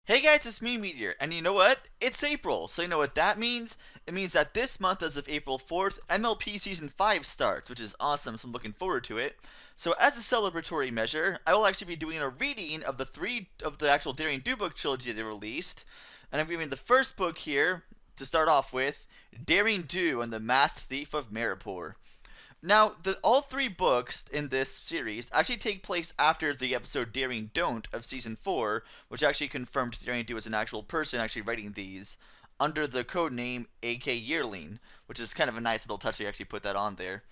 Hey guys, it's me, Meteor, and you know what? It's April, so you know what that means? It means that this month, as of April 4th, MLP Season 5 starts, which is awesome, so I'm looking forward to it. So as a celebratory measure, I will actually be doing a reading of the actual Daring Do book trilogy they released, and I'm giving the first book here, to start off with, Daring Do and the Masked Thief of Marapore. Now, all three books in this series actually take place after the episode Daring Don't of Season 4, which actually confirmed Daring Do as an actual person actually writing these under the code name AK Yearling, which is kind of a nice little touch they actually put that on there.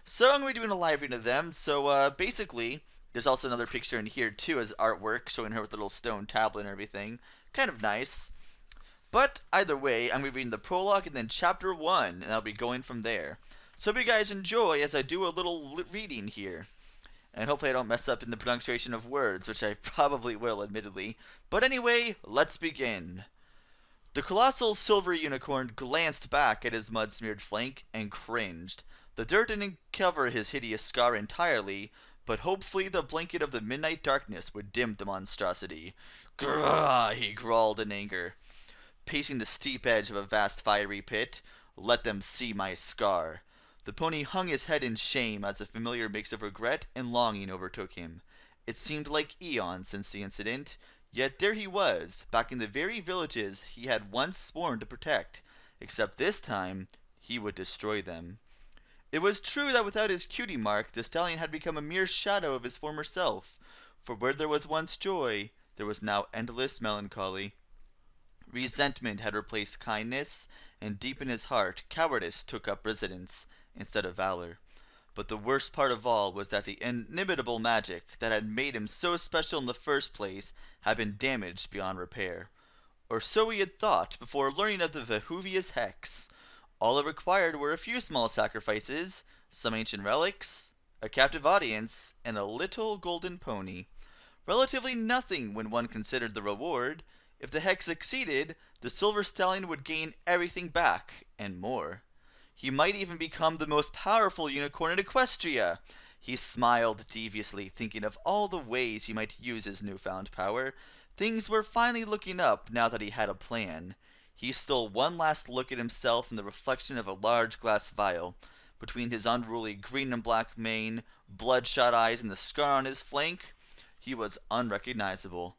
So I'm going to be doing a live reading of them. So basically, there's also another picture in here too as artwork showing her with a little stone tablet and everything. Kind of nice. But either way, I'm going to be reading the prologue and then chapter 1, and I'll be going from there. So hope you guys enjoy as I do a little reading here. And hopefully I don't mess up in the pronunciation of words, which I probably will, admittedly. But anyway, let's begin. The colossal silver unicorn glanced back at his mud-smeared flank and cringed. The dirt didn't cover his hideous scar entirely, but hopefully the blanket of the midnight darkness would dim the monstrosity. Grrrr, he growled in anger. Pacing the steep edge of a vast fiery pit, let them see my scar. The pony hung his head in shame as a familiar mix of regret and longing overtook him. It seemed like eons since the incident, yet there he was, back in the very villages he had once sworn to protect, except this time he would destroy them. It was true that without his cutie mark, the stallion had become a mere shadow of his former self, for where there was once joy, there was now endless melancholy. Resentment had replaced kindness, and deep in his heart cowardice took up residence instead of valor. But the worst part of all was that the inimitable magic that had made him so special in the first place had been damaged beyond repair. Or so he had thought before learning of the Vehuvius Hex. All it required were a few small sacrifices, some ancient relics, a captive audience, and a little golden pony. Relatively nothing when one considered the reward. If the hex succeeded, the silver stallion would gain everything back, and more. He might even become the most powerful unicorn in Equestria. He smiled deviously, thinking of all the ways he might use his newfound power. Things were finally looking up now that he had a plan. He stole one last look at himself in the reflection of a large glass vial. Between his unruly green and black mane, bloodshot eyes, and the scar on his flank, he was unrecognizable.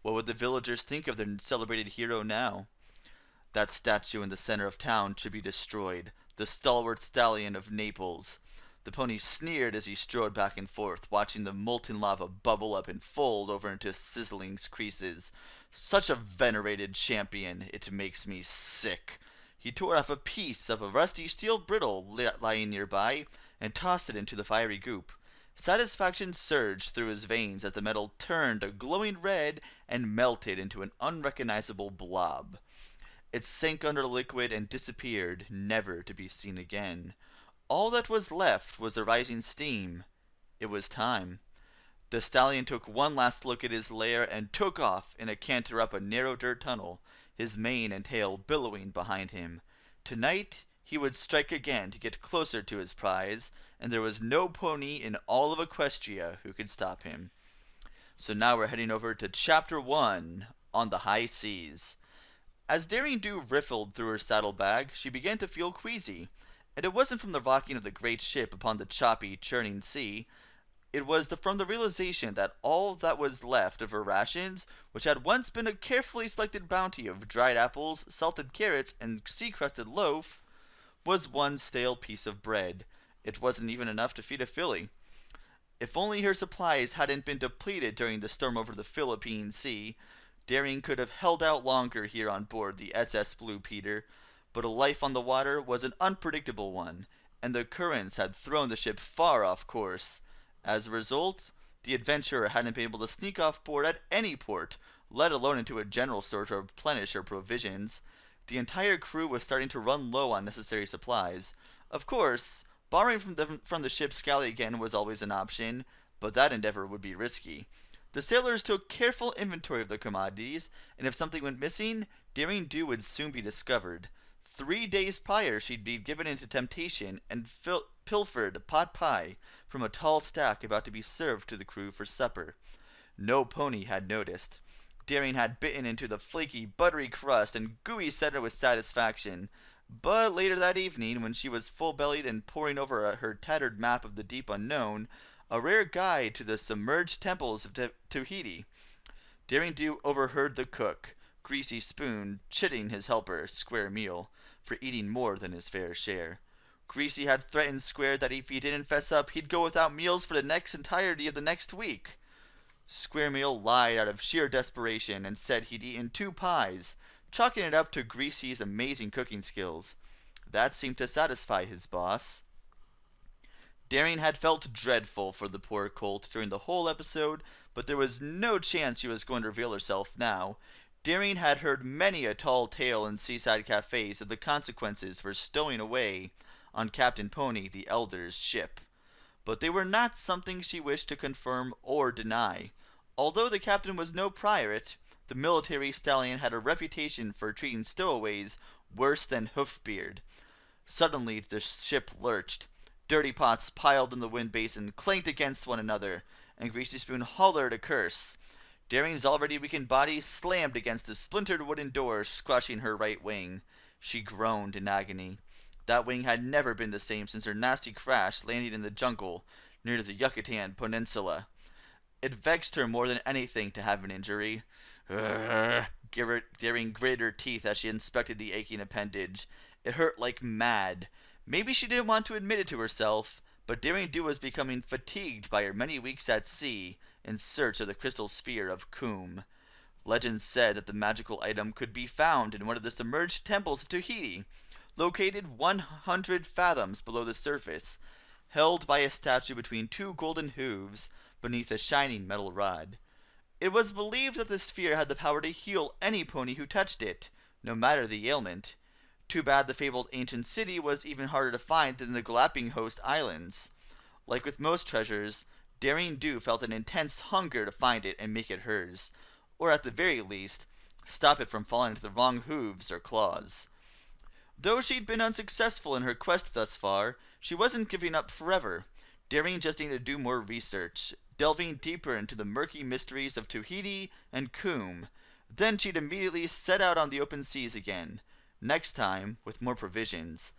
What would the villagers think of their celebrated hero now? That statue in the center of town should be destroyed. The stalwart stallion of Naples. The pony sneered as he strode back and forth, watching the molten lava bubble up and fold over into sizzling creases. Such a venerated champion, it makes me sick. He tore off a piece of a rusty steel brittle lying nearby and tossed it into the fiery goop. Satisfaction surged through his veins as the metal turned a glowing red and melted into an unrecognizable blob. It sank under the liquid and disappeared, never to be seen again. All that was left was the rising steam. It was time. The stallion took one last look at his lair and took off in a canter up a narrow dirt tunnel, his mane and tail billowing behind him. Tonight he would strike again to get closer to his prize, and there was no pony in all of Equestria who could stop him. So now we're heading over to Chapter 1, On the High Seas. As Daring Do riffled through her saddlebag, she began to feel queasy, and it wasn't from the rocking of the great ship upon the choppy, churning sea. It was from the realization that all that was left of her rations, which had once been a carefully selected bounty of dried apples, salted carrots, and sea-crusted loaf, was one stale piece of bread. It wasn't even enough to feed a filly. If only her supplies hadn't been depleted during the storm over the Philippine Sea, Daring could have held out longer here on board the SS Blue Peter, but a life on the water was an unpredictable one, and the currents had thrown the ship far off course. As a result, the adventurer hadn't been able to sneak off board at any port, let alone into a general store to replenish her provisions. The entire crew was starting to run low on necessary supplies. Of course, borrowing from the ship's galley again was always an option, but that endeavor would be risky. The sailors took careful inventory of the commodities, and if something went missing, Daring Do would soon be discovered. 3 days prior she'd been given into temptation and pilfered pot pie from a tall stack about to be served to the crew for supper. No pony had noticed. Daring had bitten into the flaky, buttery crust and gooey center with satisfaction. But later that evening, when she was full-bellied and poring over her tattered map of the deep unknown, a rare guide to the submerged temples of Tahiti, Daring Do overheard the cook, Greasy Spoon, chiding his helper, Square Meal, for eating more than his fair share. Greasy had threatened Square that if he didn't fess up, he'd go without meals for the next entirety of the next week. Square Meal lied out of sheer desperation and said he'd eaten 2 pies, chalking it up to Greasy's amazing cooking skills. That seemed to satisfy his boss. Daring had felt dreadful for the poor colt during the whole episode, but there was no chance she was going to reveal herself now. Daring had heard many a tall tale in seaside cafes of the consequences for stowing away on Captain Pony the Elder's ship, but they were not something she wished to confirm or deny. Although the captain was no pirate, the military stallion had a reputation for treating stowaways worse than Hoofbeard. Suddenly the ship lurched. Dirty pots piled in the wind basin clanked against one another, and Greasy Spoon hollered a curse. Daring's already weakened body slammed against the splintered wooden door, squashing her right wing. She groaned in agony. That wing had never been the same since her nasty crash landing in the jungle near the Yucatan Peninsula. It vexed her more than anything to have an injury. Daring gritted her teeth as she inspected the aching appendage. It hurt like mad. Maybe she didn't want to admit it to herself, but Daring Do was becoming fatigued by her many weeks at sea in search of the crystal sphere of Coombe. Legend said that the magical item could be found in one of the submerged temples of Tahiti, located 100 fathoms below the surface, held by a statue between 2 golden hooves beneath a shining metal rod. It was believed that the sphere had the power to heal any pony who touched it, no matter the ailment. Too bad the fabled ancient city was even harder to find than the Galapagos Islands. Like with most treasures, Daring Do felt an intense hunger to find it and make it hers, or at the very least, stop it from falling into the wrong hooves or claws. Though she'd been unsuccessful in her quest thus far, she wasn't giving up forever. Daring just needed to do more research, delving deeper into the murky mysteries of Tahiti and Coombe. Then she'd immediately set out on the open seas again, next time with more provisions.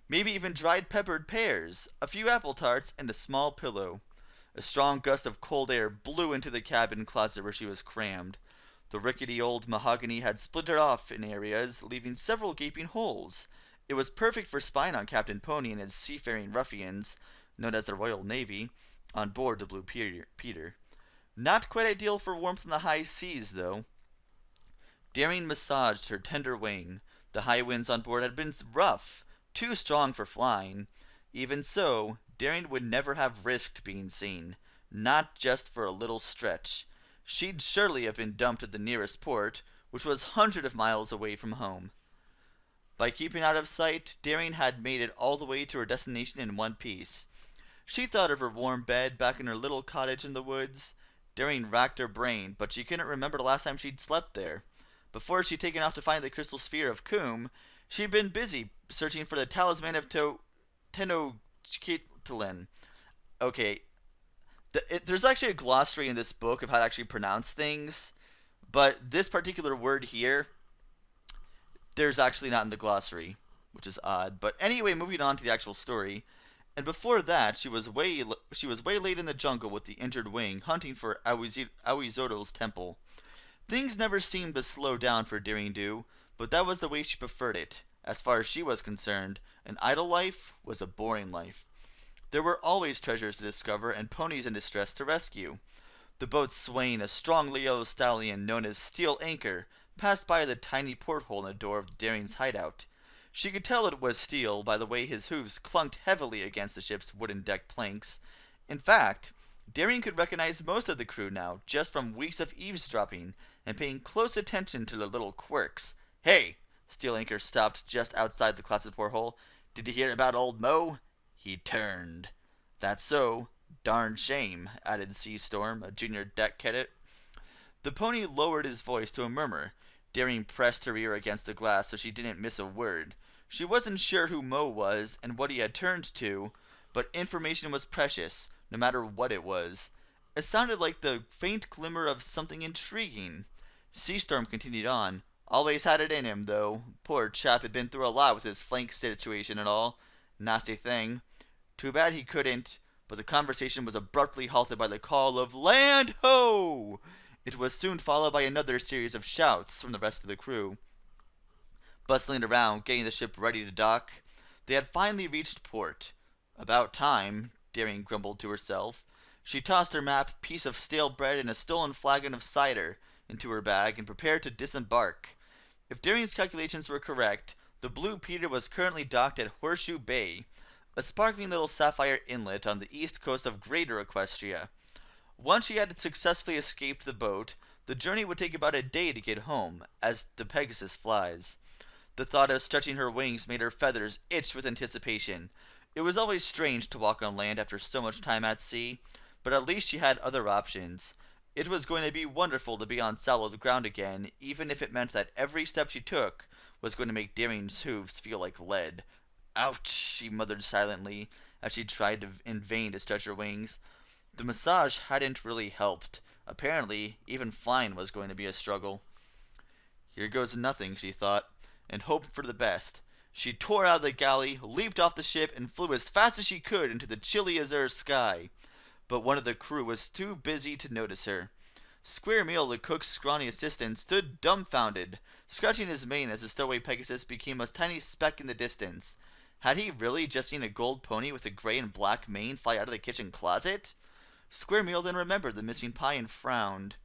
Maybe even dried peppered pears, a few apple tarts, and a small pillow. A strong gust of cold air blew into the cabin closet where she was crammed. The rickety old mahogany had splintered off in areas, leaving several gaping holes. It was perfect for spying on Captain Pony and his seafaring ruffians, known as the Royal Navy, on board the Blue Peter. Not quite ideal for warmth in the high seas, though. Daring massaged her tender wing. The high winds on board had been rough, too strong for flying. Even so, Daring would never have risked being seen, not just for a little stretch. She'd surely have been dumped at the nearest port, which was hundreds of miles away from home. By keeping out of sight, Daring had made it all the way to her destination in one piece. She thought of her warm bed back in her little cottage in the woods. Daring racked her brain, but she couldn't remember the last time she'd slept there. Before she'd taken off to find the crystal sphere of Coombe, she'd been busy searching for the talisman of Tenochtitlan. Okay, there's actually a glossary in this book of how to actually pronounce things, but this particular word here, there's actually not in the glossary, which is odd. But anyway, moving on to the actual story. And before that, she was waylaid in the jungle with the injured wing, hunting for Awizotto's temple. Things never seemed to slow down for Daring Do, but that was the way she preferred it. As far as she was concerned, an idle life was a boring life. There were always treasures to discover and ponies in distress to rescue. The boat swaying a strong yellow stallion known as Steel Anchor passed by the tiny porthole in the door of Daring's hideout. She could tell it was steel by the way his hooves clunked heavily against the ship's wooden deck planks. In fact, Daring could recognize most of the crew now, just from weeks of eavesdropping and paying close attention to their little quirks. "Hey!" Steel Anchor stopped just outside the closet porthole. "Did you hear about old Mo?" He turned. "That's so. Darn shame," added Sea Storm, a junior deck cadet. The pony lowered his voice to a murmur. Daring pressed her ear against the glass so she didn't miss a word. She wasn't sure who Mo was and what he had turned to, but information was precious, no matter what it was. It sounded like the faint glimmer of something intriguing. Seastorm continued on. Always had it in him, though. Poor chap had been through a lot with his flank situation and all. Nasty thing. Too bad he couldn't, but the conversation was abruptly halted by the call of "Land ho!" It was soon followed by another series of shouts from the rest of the crew. Bustling around, getting the ship ready to dock, they had finally reached port. About time, Daring grumbled to herself. She tossed her map, piece of stale bread, and a stolen flagon of cider into her bag and prepared to disembark. If Daring's calculations were correct, the Blue Peter was currently docked at Horseshoe Bay, a sparkling little sapphire inlet on the east coast of Greater Equestria. Once she had successfully escaped the boat, the journey would take about a day to get home, as the Pegasus flies. The thought of stretching her wings made her feathers itch with anticipation. It was always strange to walk on land after so much time at sea, but at least she had other options. It was going to be wonderful to be on solid ground again, even if it meant that every step she took was going to make Daring's hooves feel like lead. "Ouch," she muttered silently, as she tried in vain to stretch her wings. The massage hadn't really helped. Apparently, even flying was going to be a struggle. "Here goes nothing," she thought, and hoped for the best. She tore out of the galley, leaped off the ship, and flew as fast as she could into the chilly azure sky. But one of the crew was too busy to notice her. Square Meal, the cook's scrawny assistant, stood dumbfounded, scratching his mane as the stowaway Pegasus became a tiny speck in the distance. Had he really just seen a gold pony with a gray and black mane fly out of the kitchen closet? Square Meal then remembered the missing pie and frowned.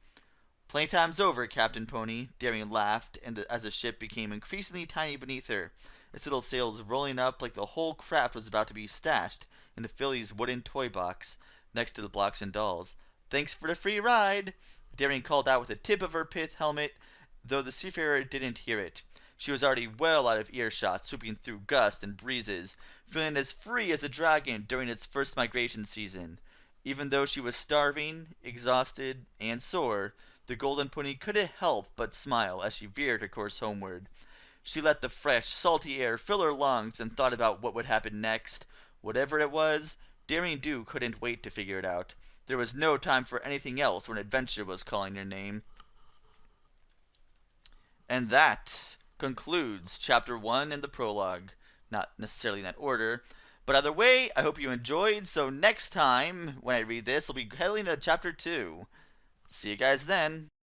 "Playtime's over, Captain Pony," Daring laughed, and as the ship became increasingly tiny beneath her, its little sails rolling up like the whole craft was about to be stashed into Philly's wooden toy box next to the blocks and dolls. "Thanks for the free ride," Daring called out with the tip of her pith helmet, though the seafarer didn't hear it. She was already well out of earshot, swooping through gusts and breezes, feeling as free as a dragon during its first migration season. Even though she was starving, exhausted, and sore, the golden pony couldn't help but smile as she veered her course homeward. She let the fresh, salty air fill her lungs and thought about what would happen next. Whatever it was, Daring Do couldn't wait to figure it out. There was no time for anything else when adventure was calling her name. And that concludes Chapter 1 and the Prologue. Not necessarily in that order, but either way, I hope you enjoyed. So next time, when I read this, we'll be heading to Chapter 2. See you guys then.